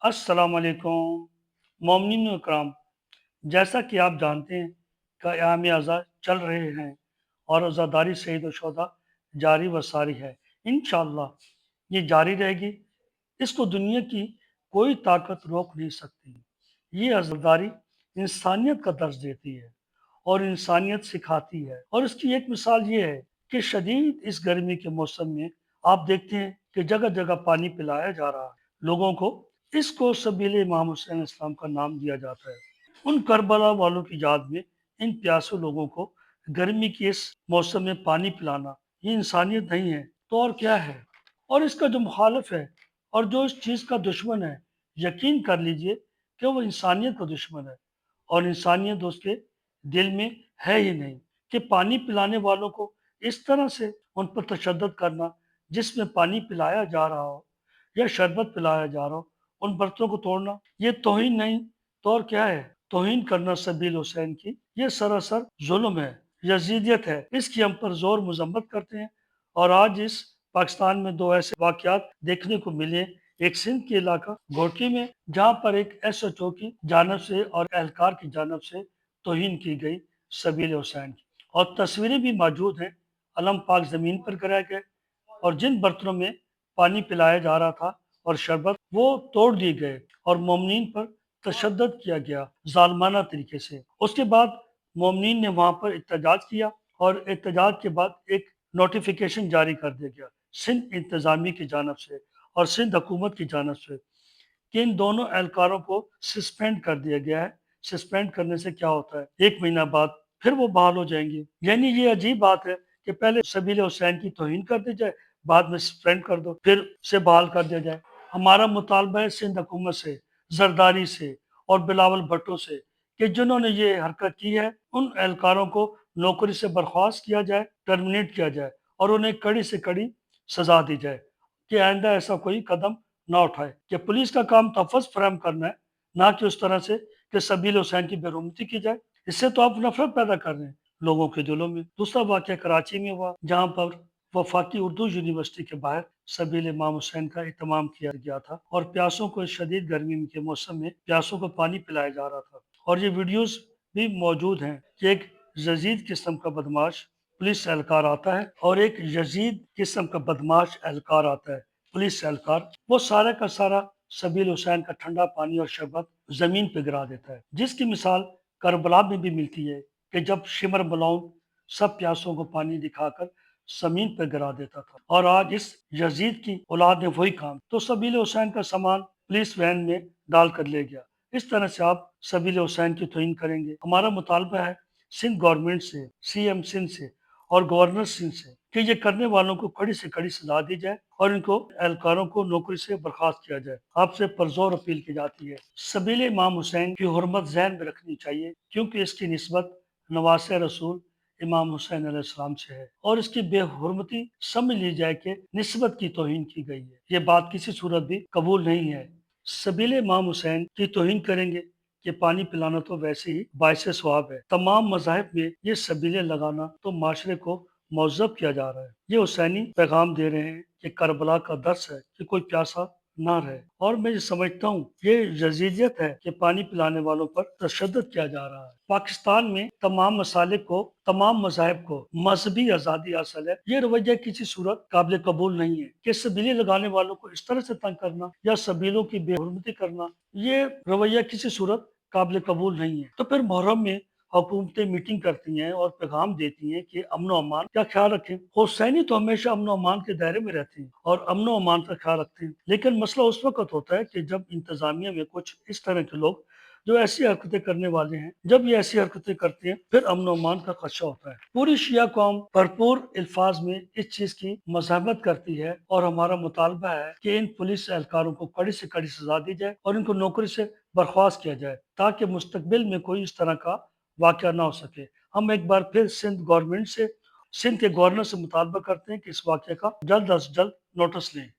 अस्सलाम वालेकुम मोमिनीन इकराम। जैसा कि आप जानते हैं कि अयाम अज़ा चल रहे हैं और अज़ादारी शहीद व शुहदा जारी व सारी है। इंशाअल्लाह ये जारी रहेगी। इसको दुनिया की कोई ताकत रोक नहीं सकती। ये अज़ादारी इंसानियत का दर्ज देती है और इंसानियत सिखाती है। और इसकी एक मिसाल ये है कि शदीद इस गर्मी के मौसम में आप देखते हैं कि जगह जगह पानी पिलाया जा रहा है लोगों को। इसको सबील इमाम हुसैन इस्लाम का नाम दिया जाता है। उन करबला वालों की याद में इन प्यासे लोगों को गर्मी की इस मौसम में पानी पिलाना ये इंसानियत नहीं है तो और क्या है। और इसका जो मुखालिफ है और जो इस चीज़ का दुश्मन है, यकीन कर लीजिए कि वो इंसानियत का दुश्मन है और इंसानियत उसके दिल में है ही नहीं। कि पानी पिलाने वालों को इस तरह से उन पर तशद्दुद करना, जिसमें पानी पिलाया जा रहा हो या शरबत पिलाया जा रहा हो, उन बर्तनों को तोड़ना, ये तौहीन नहीं तो और क्या है। तौहीन करना सबील हुसैन की ये सरासर जुल्म है, यजीदियत है। इसकी हम पर जोर मजम्मत करते हैं। और आज इस पाकिस्तान में दो ऐसे वाकयात देखने को मिले। एक सिंध के इलाका घोटी में, जहाँ पर एक SHO की जानब से और एहलकार की जानब से तौहीन की गई सबील हुसैन की, और तस्वीरें भी मौजूद हैं। अलम पाक ज़मीन पर गिराए गए और जिन बर्तनों में पानी पिलाया जा रहा था और शरबत, वो तोड़ दिए गए और मोमिनीन पर तशद्दुद किया गया जालमाना तरीके से। उसके बाद मोमिनीन ने वहाँ पर एहतजाज किया और एहतजाज के बाद एक नोटिफिकेशन जारी कर दिया गया सिंध इंतज़ामी की जानब से और सिंध हुकूमत की जानब से कि इन दोनों एहलकारों को सस्पेंड कर दिया गया है। सस्पेंड करने से क्या होता है, 1 महीना बाद फिर वो बहाल हो जाएंगे। यानी ये अजीब बात है कि पहले सबील हुसैन की तौहीन कर दी जाए, बाद में सस्पेंड कर दो, फिर से बहाल कर दिया जाए। हमारा मुतालबा है सिंध हुकूमत से, जरदारी से और बिलावल भुट्टो से कि जिन्होंने ये हरकत की है, उन एहलकारों को नौकरी से बर्खास्त किया जाए, टर्मिनेट किया जाए और उन्हें कड़ी से कड़ी सजा दी जाए कि आइंदा ऐसा कोई कदम ना उठाए। कि पुलिस का काम तहफ़्फ़ुज़ फराहम करना है, ना कि उस तरह से कि सबील हुसैन की बेरुमती की जाए। इससे तो आप नफ़रत पैदा कर रहे हैं लोगों के दिलों में। दूसरा वाक़या कराची में हुआ, जहाँ पर वफाकी उर्दू यूनिवर्सिटी के बाहर सबील इमाम हुसैन का एहतमाम किया गया था और प्यासों को इस शदीद गर्मी के मौसम में प्यासों को पानी पिलाया जा रहा था। और ये वीडियोज़ भी मौजूद हैं कि एक यज़ीद किस्म का बदमाश पुलिस एहलकार आता है और एक यज़ीद किस्म का बदमाश एहलकार आता है, पुलिस एहलकार। वो सारा का सारा सबील हुसैन का ठंडा पानी और शरबत जमीन पे गिरा देता है, जिसकी मिसाल करबला में भी मिलती है कि जब शिमर मलौन सब प्यासों को पानी दिखाकर जमीन पर गिरा देता था। और आज इस यजीद की औलाद ने वही काम, तो सबील हुसैन का सामान पुलिस वैन में डाल कर ले गया। इस तरह से आप सबील हुसैन की तौहीन करेंगे। हमारा मुतालबा है सिंध गवर्नमेंट से, CM सिंध से और गवर्नर सिंध से कि ये करने वालों को कड़ी से कड़ी सजा दी जाए और इनको एहलकारों को नौकरी से बर्खास्त किया जाए। आपसे पुरजोर अपील की जाती है, सबील इमाम हुसैन की हुर्मत ज़हन में रखनी चाहिए, क्योंकि इसकी निस्बत नवासे रसूल इमाम हुसैन अलैहिस्सलाम से है और इसकी बेहुरमती समझ ली जाए कि निस्बत की तौहीन की गई है। ये बात किसी सूरत भी कबूल नहीं है। सबील इमाम हुसैन की तौहीन करेंगे कि पानी पिलाना तो वैसे ही बाइसे सवाब है। तमाम मज़ाहिब में ये सबीलें लगाना तो माशरे को मौज़ब किया जा रहा है। ये हुसैनी पैगाम दे रहे हैं कि करबला का दर्स है कि कोई प्यासा ना रहे। और मैं ये समझता हूँ ये यजीदियत है कि पानी पिलाने वालों पर तशद्दुद किया जा रहा है। पाकिस्तान में तमाम मसालिक को, तमाम मज़ाहिब को मजहबी आज़ादी हासिल है। ये रवैया किसी सूरत काबिल कबूल नहीं है कि सबीलें लगाने वालों को इस तरह से तंग करना या सबीलों की बेहुरमती करना, ये रवैया किसी सूरत काबिल कबूल नहीं है। तो फिर मुहर्रम में हुकूमतें मीटिंग करती हैं और पैगाम देती हैं कि अमन व अमान का ख्याल रखें। हुसैनी तो हमेशा अमन व अमान के दायरे में रहते हैं और अमन व अमान का ख्याल रखते हैं। लेकिन मसला उस वक़्त होता है कि जब इंतज़ामिया में कुछ इस तरह के लोग जो ऐसी हरकतें करने वाले हैं, जब ये ऐसी हरकतें करते हैं, फिर अमन व अमान का खदशा होता है। पूरी शिया कौम भरपूर अल्फाज में इस चीज़ की मज़ाहमत करती है और हमारा मुतालबा है कि इन पुलिस एहलकारों को कड़ी से कड़ी सजा दी जाए और इनको नौकरी से बर्खास्त किया जाए, ताकि मुस्तकबिल में कोई इस तरह का वाक़या ना हो सके। हम एक बार फिर सिंध गवर्नमेंट से, सिंध के गवर्नर से मुतालबा करते हैं कि इस वाक़ये का जल्द अज़ जल्द नोटिस लें।